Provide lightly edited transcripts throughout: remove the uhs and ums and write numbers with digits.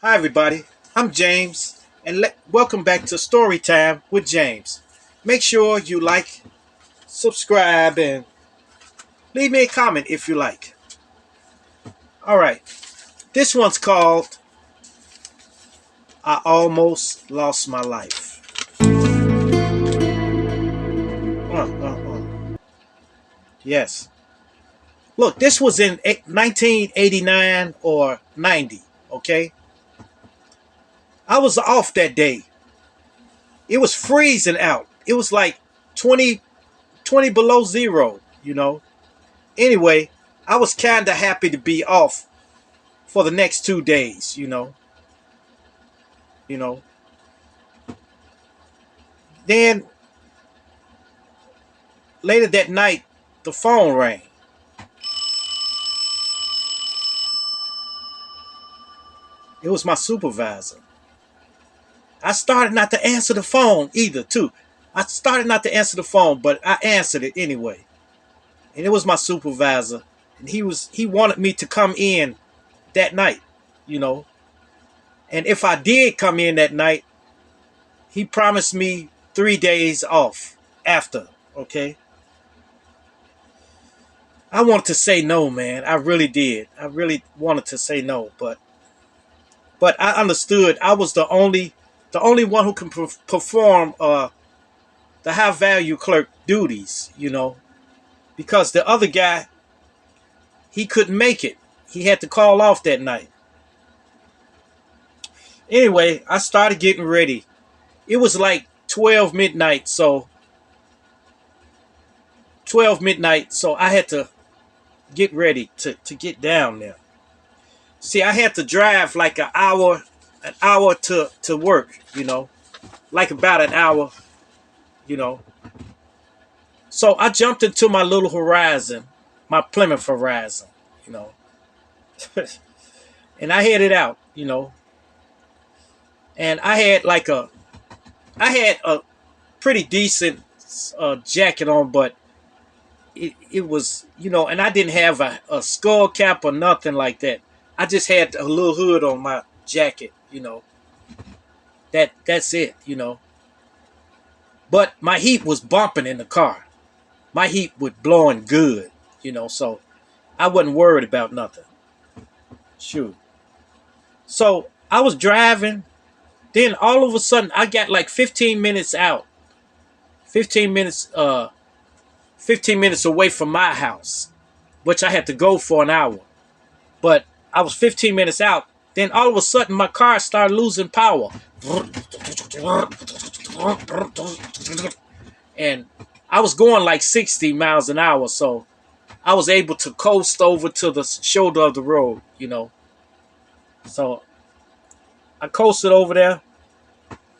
Hi everybody, I'm James, and welcome back to Storytime with James. Make sure you like, subscribe, and leave me a comment if you like. Alright, this one's called I Almost Lost My Life. Yes. Look, this was in 1989 or 90, okay? I was off that day. It was freezing out. It was like 20 below zero, Anyway, I was kind of happy to be off for the next 2 days, You know. Then later that night, the phone rang. It was my supervisor. I started not to answer the phone either, too. I started not to answer the phone, but I answered it anyway. And it was my supervisor, and he wanted me to come in that night, And if I did come in that night, he promised me 3 days off after, okay? I wanted to say no, man. I really did. I really wanted to say no, but I understood I was the only one who can perform the high value clerk duties, because the other guy, he couldn't make it. He had to call off that night. Anyway, I started getting ready. It was like 12 midnight, so I had to get ready to get down there. See, I had to drive like an hour to work, like about an hour, So I jumped into my little Horizon, my Plymouth Horizon, and I headed out, And I had a pretty decent jacket on, but it was, and I didn't have a skull cap or nothing like that. I just had a little hood on my jacket, That's it, But my heat was bumping in the car. My heat was blowing good, so I wasn't worried about nothing. Shoot. So I was driving. Then all of a sudden I got like 15 minutes out. 15 minutes away from my house, which I had to go for an hour. But I was 15 minutes out. Then all of a sudden my car started losing power. And I was going like 60 miles an hour, so I was able to coast over to the shoulder of the road, So I coasted over there,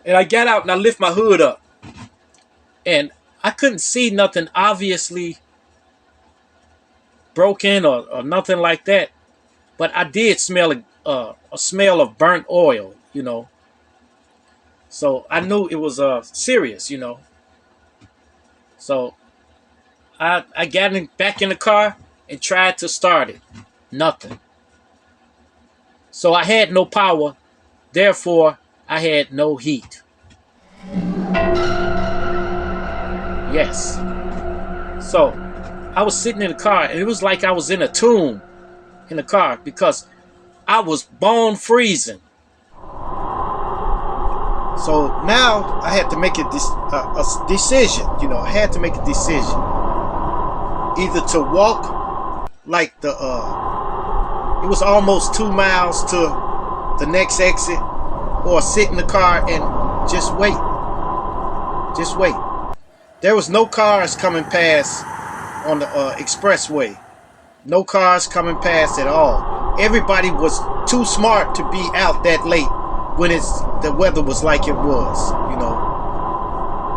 and I got out and I lift my hood up. And I couldn't see nothing obviously broken or nothing like that. But I did smell a smell of burnt oil, So I knew it was serious, So I got back in the car and tried to start it. Nothing. So I had no power. Therefore, I had no heat. Yes. So I was sitting in the car, and it was like I was in a tomb in the car because I was bone freezing. So now I had to make a decision. I had to make a decision. Either to walk like it was almost 2 miles to the next exit, or sit in the car and just wait. Just wait. There was no cars coming past on the expressway. No cars coming past at all. Everybody was too smart to be out that late when the weather was like it was,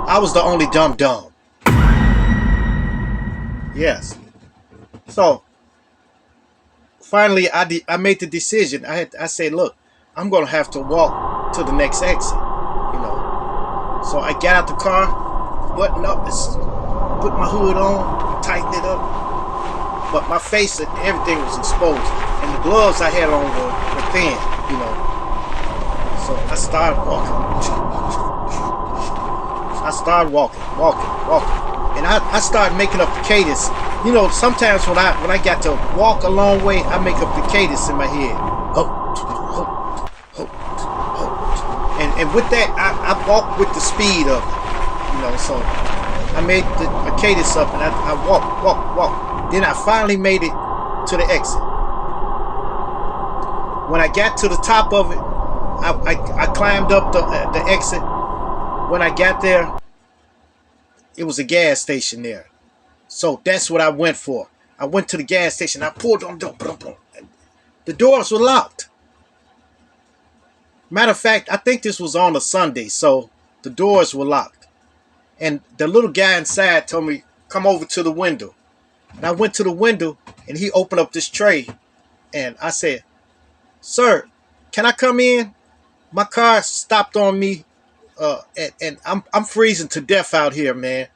I was the only dumb. Yes. So finally I made the decision. I said, look, I'm gonna have to walk to the next exit, So I got out the car, buttoned up, put my hood on, tightened it up, but my face and everything was exposed, and the gloves I had on were thin, started walking. I started walking. And I started making up the cadence. You know, sometimes when I got to walk a long way, I make up the cadence in my head. Ho, ho, ho, ho. And with that, I walk with the speed of it. You know, so I made a cadence up, and I walk. Then I finally made it to the exit. When I got to the top of it, I climbed up the exit. When I got there, it was a gas station there. So that's what I went for. I went to the gas station. I pulled on the door. The doors were locked. Matter of fact, I think this was on a Sunday, so the doors were locked. And the little guy inside told me, come over to the window. And I went to the window, and he opened up this tray. And I said, sir, can I come in? My car stopped on me, and I'm freezing to death out here, man.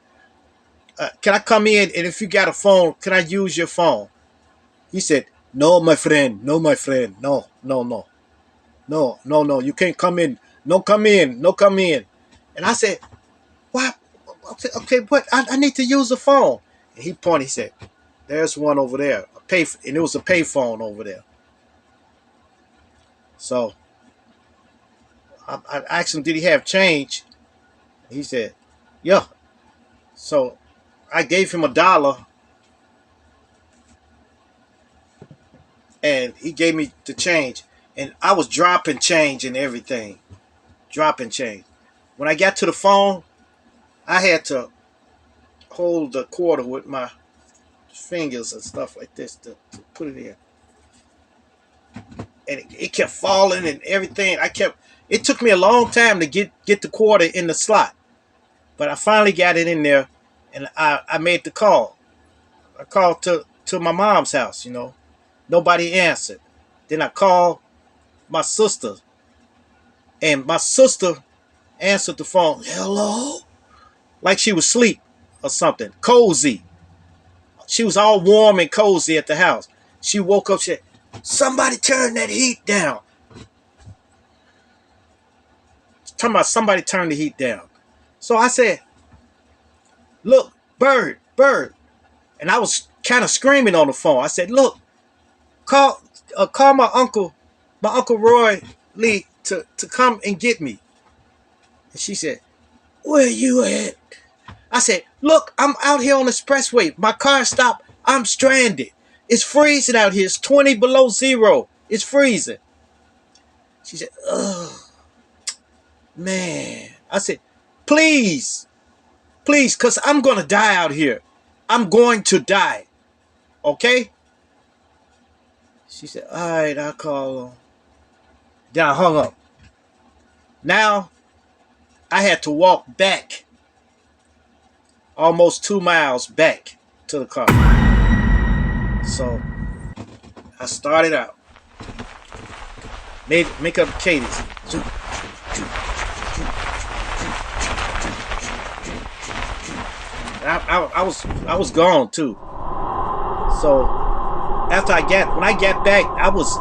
Can I come in? And if you got a phone, can I use your phone? He said, no, my friend. No, my friend. No. You can't come in. No, come in. And I said, what? Okay, but I need to use the phone. And he pointed. He said, there's one over there. And it was a pay phone over there. So I asked him, did he have change? He said, yeah. So I gave him $1, and he gave me the change. And I was dropping change and everything. Dropping change. When I got to the phone, I had to hold the quarter with my fingers and stuff like this to put it in. And it kept falling and everything. It took me a long time to get the quarter in the slot. But I finally got it in there, and I made the call. I called to my mom's house, you know. Nobody answered. Then I called my sister, and my sister answered the phone. Hello? Like she was asleep or something. Cozy. She was all warm and cozy at the house. She woke up, she said, somebody turn that heat down. Talking about somebody turn the heat down. So I said, look, Bird. And I was kind of screaming on the phone. I said, look, call my uncle Roy Lee to come and get me. And she said, where you at? I said, look, I'm out here on the expressway. My car stopped. I'm stranded. It's freezing out here. It's 20 below zero. It's freezing. She said, ugh, man. I said, please, because I'm going to die out here. I'm going to die. Okay? She said, all right, I'll call him. Then I hung up. Now, I had to walk back. Almost 2 miles back to the car. So, I started out. Make up the cadence. I was gone too. So when I got back, I was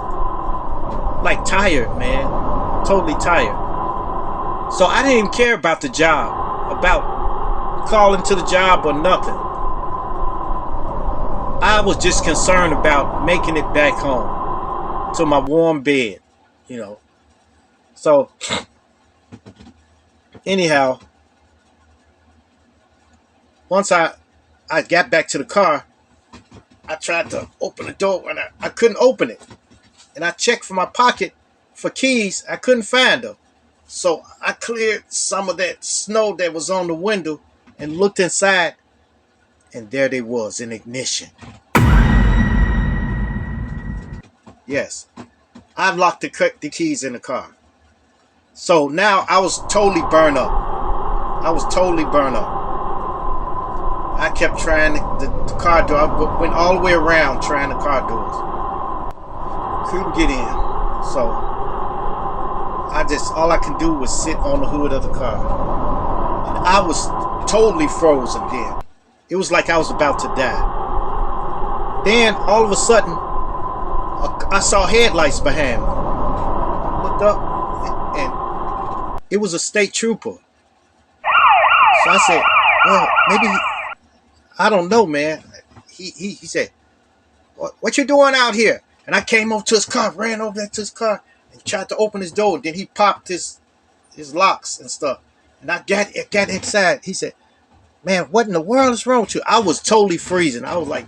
like tired, man. Totally tired. So I didn't even care about the job, about calling to the job or nothing. I was just concerned about making it back home to my warm bed, you know. So anyhow, once I got back to the car, I tried to open the door and I couldn't open it. And I checked for my pocket for keys. I couldn't find them. So I cleared some of that snow that was on the window and looked inside. And there they was in ignition. Yes. I locked the keys in the car. So now I was totally burned up. I kept trying the car door. I went all the way around trying the car doors. Couldn't get in. So all I can do was sit on the hood of the car. And I was totally frozen then. It was like I was about to die. Then all of a sudden, I saw headlights behind me. Looked up, and it was a state trooper. So I said, well, maybe I don't know, man. He said, what you doing out here? And I came over to his car, ran over there to his car, and tried to open his door. And then he popped his locks and stuff. And I got inside. He said, man, what in the world is wrong with you? I was totally freezing. I was like,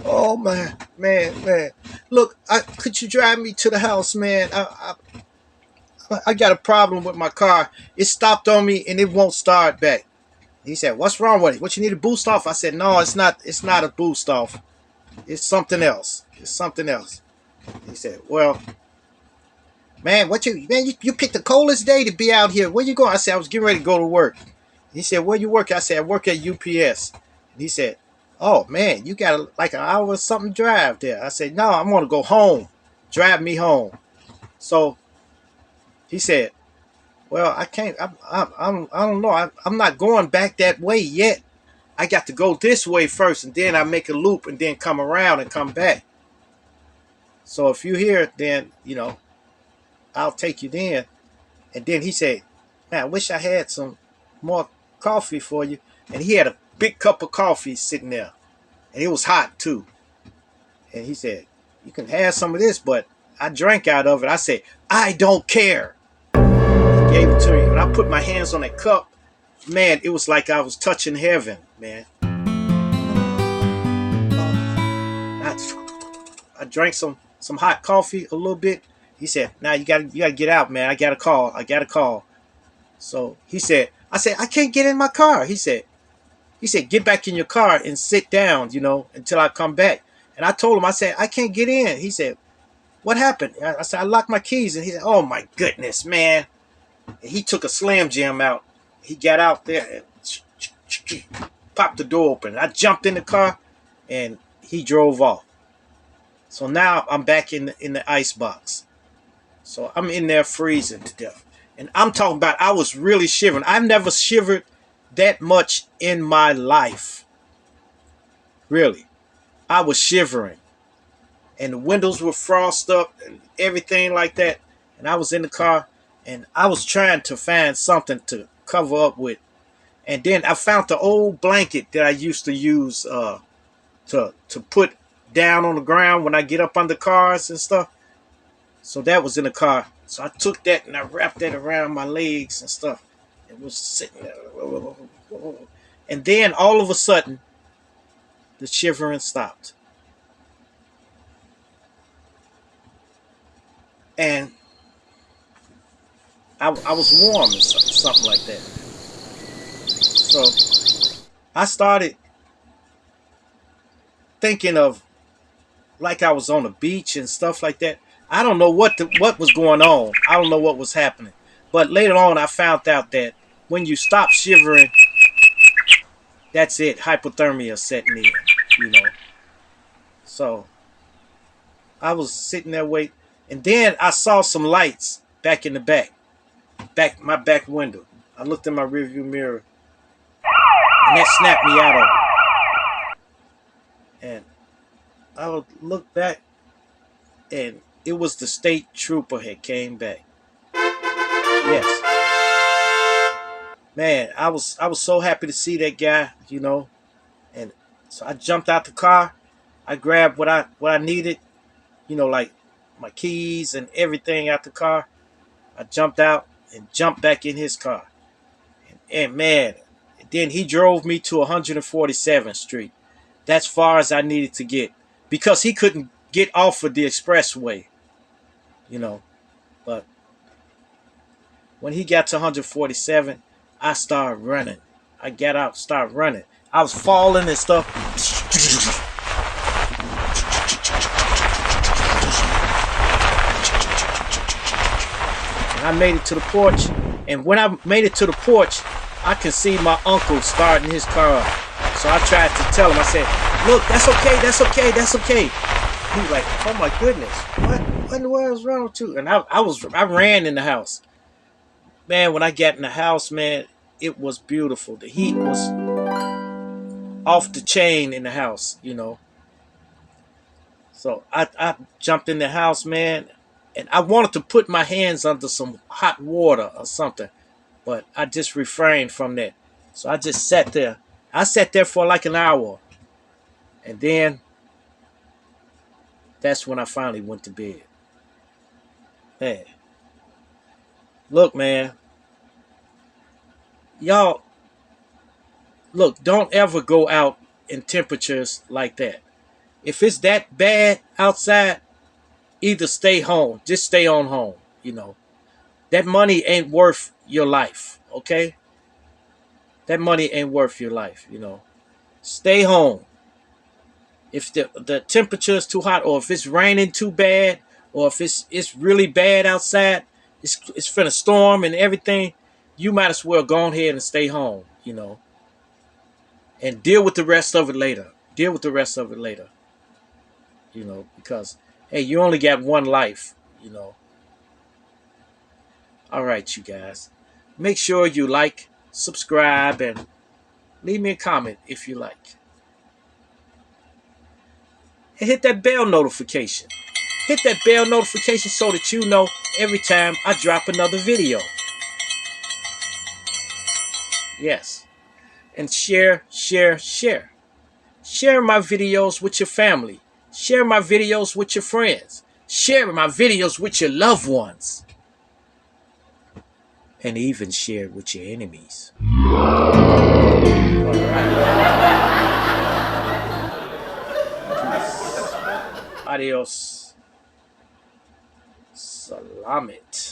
oh, man. Look, could you drive me to the house, man? I got a problem with my car. It stopped on me, and it won't start back. He said, what's wrong with it? What, you need a boost off? I said, no, it's not a boost off. It's something else. He said, well, man, you picked the coldest day to be out here. Where you going? I said, I was getting ready to go to work. He said, where you work? I said, I work at UPS. And he said, oh, man, you got like an hour or something drive there. I said, no, I'm going to go home. Drive me home. So he said, well, I can't. I don't know. I'm not going back that way yet. I got to go this way first, and then I make a loop and then come around and come back. So if you're here, then, I'll take you then. And then he said, man, I wish I had some more coffee for you. And he had a big cup of coffee sitting there. And it was hot, too. And he said, you can have some of this, but I drank out of it. I said, I don't care. He gave it to me. When I put my hands on that cup, man, it was like I was touching heaven, man. I drank some hot coffee a little bit. He said, now you gotta get out, man. I got a call. So I said, I can't get in my car. He said, get back in your car and sit down, until I come back. And I told him, I said, I can't get in. He said, what happened? I said, I locked my keys. And he said, oh my goodness, man. And he took a Slam Jam out. He got out there and popped the door open. I jumped in the car and he drove off. So now I'm back in the ice box. So I'm in there freezing to death. And I'm talking about, I was really shivering. I've never shivered that much in my life. Really. I was shivering. And the windows were frosted up and everything like that. And I was in the car and I was trying to find something to cover up with. And then I found the old blanket that I used to use to put down on the ground when I get up under cars and stuff. So that was in the car. So I took that and I wrapped that around my legs and stuff. It was sitting there. And then all of a sudden, the shivering stopped. And I was warm or something like that. So I started thinking of like I was on the beach and stuff like that. I don't know what was going on. I don't know what was happening. But later on, I found out that when you stop shivering, that's it. Hypothermia setting in, So I was sitting there waiting. And then I saw some lights back in the my back window. I looked in my rearview mirror, and that snapped me out of it. And I would look back, and it was the state trooper had came back. Yes, man, I was so happy to see that guy, And so I jumped out the car. I grabbed what I needed, like my keys and everything out the car. I jumped out and jumped back in his car. And man, then he drove me to 147th Street. That's far as I needed to get. Because he couldn't get off of the expressway. But when he got to 147, I started running. I got out, started running. I was falling and stuff. I made it to the porch, and when I made it to the porch, I could see my uncle starting his car up. So I tried to tell him, I said, look, that's okay. He was like, oh my goodness, what in the world is wrong with you? And I ran in the house. Man, when I got in the house, man, it was beautiful. The heat was off the chain in the house, So I jumped in the house, man. And I wanted to put my hands under some hot water or something. But I just refrained from that. So I just sat there. I sat there for like an hour. And then that's when I finally went to bed. Man, look, man. Y'all, look, don't ever go out in temperatures like that. If it's that bad outside, either stay home. Just stay on home, you know. That money ain't worth your life, okay? That money ain't worth your life, you know. Stay home. If the temperature is too hot, or if it's raining too bad, or if it's really bad outside, it's finna storm and everything, you might as well go ahead and stay home, you know, and deal with the rest of it later. Deal with the rest of it later, you know, because hey, you only got one life, you know. All right, you guys, make sure you like, subscribe, and leave me a comment if you like, and hit that bell notification. Hit that bell notification so that you know every time I drop another video. Yes. And share, share, share. Share my videos with your family. Share my videos with your friends. Share my videos with your loved ones. And even share it with your enemies. All right. Peace. Adios. Salamit.